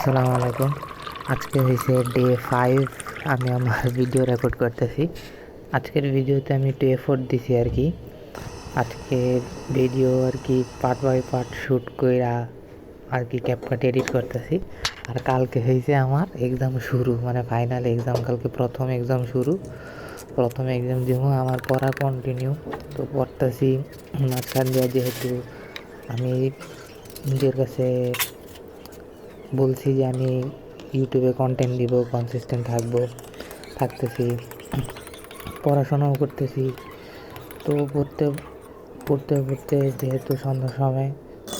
আসসালামু আলাইকুম। আজকে হয়েছে ডে 5, আমি আমার ভিডিও রেকর্ড করতেছি। আজকের ভিডিওতে আমি একটু এফোর্ট দিছি আর কি। আজকে ভিডিও আর কি পার্ট বাই পার্ট শ্যুট কইরা আর কি ক্যাপকাট এডিট করতেছি। আর কালকে হয়েছে আমার এক্সাম শুরু, মানে ফাইনাল এক্সাম। কালকে প্রথম এক্সাম শুরু, প্রথম এক্সাম দিব। আমার পড়া কন্টিনিউ তো পড়তেছি। মাঝখান দিয়ে যেহেতু আমি নিজের কাছে বলছি যে আমি ইউটিউবে কন্টেন্ট দিব, কনসিস্টেন্ট থাকতেছি, পড়াশোনাও করতেছি। তো পড়তে পড়তে পড়তে যেহেতু সন্ধ্যার সময়,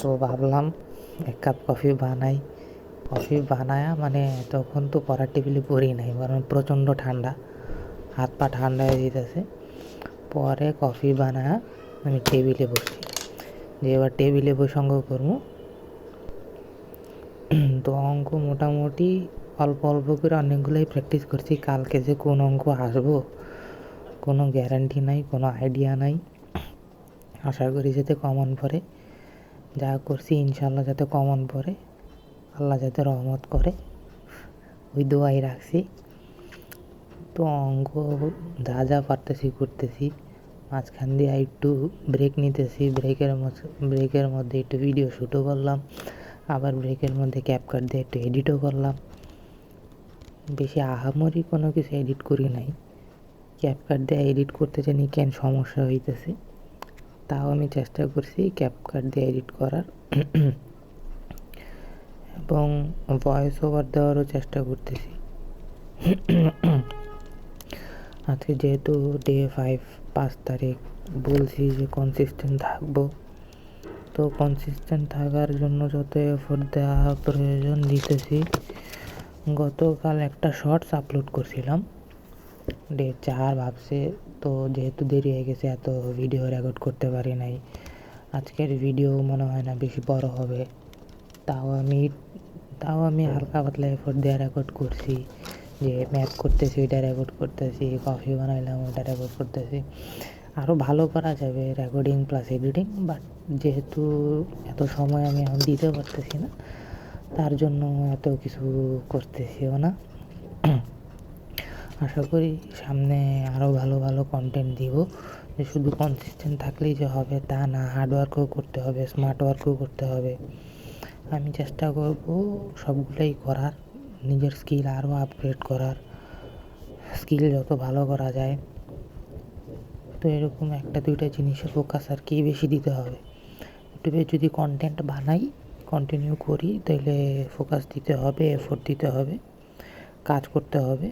তো ভাবলাম এক কাপ কফি বানাই। কফি বানায়া মানে তখন তো পড়ার টেবিলে পড়ি নাই, কারণ প্রচণ্ড ঠান্ডা, হাত পা ঠান্ডা হয়ে যেতেছে। পরে কফি বানায়া আমি টেবিলে বসছি, যে এবার টেবিলে বসে অঙ্ক করবো। তো অঙ্ক মোটামুটি অল্প অল্প করে অনেকগুলোই প্র্যাকটিস করছি। কালকে যে কোন অঙ্ক আসবো কোনো গ্যারান্টি নাই, কোনো আইডিয়া নাই। আশা করি যাতে কমন পড়ে, যা করছি ইনশাল্লাহ যাতে কমন পড়ে, আল্লাহ যাতে রহমত করে, ওই দোয়াই রাখছি। তো অঙ্ক যা যা পারতেছি করতেছি, মাঝখান দিয়ে একটু ব্রেক নিতেছি। ব্রেকের মধ্যে একটু ভিডিও শ্যুটও করলাম, আবার ব্রেকের মধ্যে ক্যাপকাট দিয়ে একটু এডিটও করলাম। বেশি আহামরি কোনো কিছু এডিট করি নাই, ক্যাপকাট দিয়ে এডিট করতে জানি কেন সমস্যা হইতেছে, তাও আমি চেষ্টা করছি ক্যাপকাট দিয়ে এডিট করার এবং ভয়েস ওভার দেওয়ারও চেষ্টা করতেছি। আজকে যেহেতু ডে 5, 5 তারিখ, বলছি যে কনসিস্টেন্ট থাকবো। তো কনসিস্টেন্ট থাকার জন্য যত এফোর্ট দেওয়া প্রয়োজন দিতেছি। গতকাল একটা শর্টস আপলোড করছিলাম, ডে 4 ভাবছে। তো যেহেতু দেরি হয়ে গেছে, এত ভিডিও রেকর্ড করতে পারি নাই। আজকের ভিডিও মনে হয় না বেশি বড় হবে, তাও আমি হালকা পাতলা এফোর্ট দিয়ে রেকর্ড করছি। যে ম্যাথ করতেছি ওইটা রেকর্ড করতেছি, কফি বানাইলাম ওইটা রেকর্ড করতেছি। আরও ভালো করা যাবে রেকর্ডিং প্লাস এডিটিং, বাট যেহেতু এত সময় আমি এখন দিতে পারতেছি না, তার জন্য এত কিছু করতেছিও না। আশা করি সামনে আরও ভালো ভালো কন্টেন্ট দিব। যে শুধু কনসিস্টেন্ট থাকলেই যে হবে তা না, হার্ডওয়ার্কও করতে হবে, স্মার্ট ওয়ার্কও করতে হবে। আমি চেষ্টা করব সবগুলোই করার, নিজের স্কিল আরও আপগ্রেড করার, স্কিল যত ভালো করা যায়। তো এরকম একটা দুইটা জিনিসে ফোকাস আর কি বেশি দিতে হবে। ইউটিউবে যদি কন্টেন্ট বানাই, কন্টিনিউ করি, তাহলে ফোকাস দিতে হবে, এফোর্ট দিতে হবে, কাজ করতে হবে।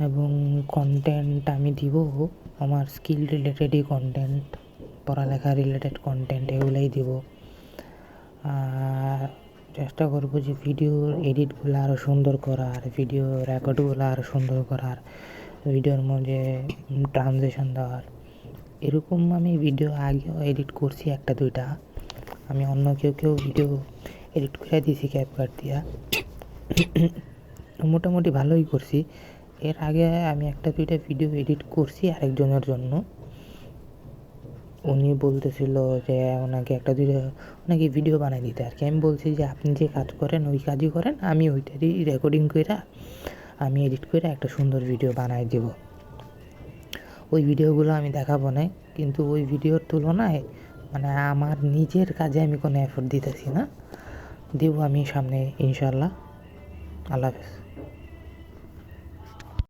এবং কন্টেন্ট আমি দিব আমার স্কিল রিলেটেডই কন্টেন্ট, পড়ালেখা রিলেটেড কন্টেন্ট, এগুলোই দিব। আর চেষ্টা করব যে ভিডিওর এডিটগুলো আরও সুন্দর করার, ভিডিও রেকর্ডগুলো আরও সুন্দর করার, ভিডিওর মধ্যে ট্রানজিশন দেওয়ার। এরকম আমি ভিডিও আগেও এডিট করছি একটা দুইটা, আমি অন্য কেউ ভিডিও এডিট করে দিয়েছি ক্যাপকাট দিয়া, মোটামুটি ভালোই করছি। এর আগে আমি একটা দুইটা ভিডিও এডিট করছি আরেকজনের জন্য। উনি বলতেছিল যে ওনাকে ভিডিও বানিয়ে দিতে আর কি। আমি বলছি যে আপনি যে কাজ করেন ওই কাজই করেন, আমি ওইটারই রেকর্ডিং করে আমি এডিট করে একটা সুন্দর ভিডিও বানাই দেব। ওই ভিডিওগুলো আমি দেখাবো না, কিন্তু ওই ভিডিওর তুলনায় মানে আমার নিজের কাজে আমি কোনো এফোর্ট দিতেছি না, দেবো আমি সামনে ইনশাল্লাহ। আল্লাহ হাফেজ।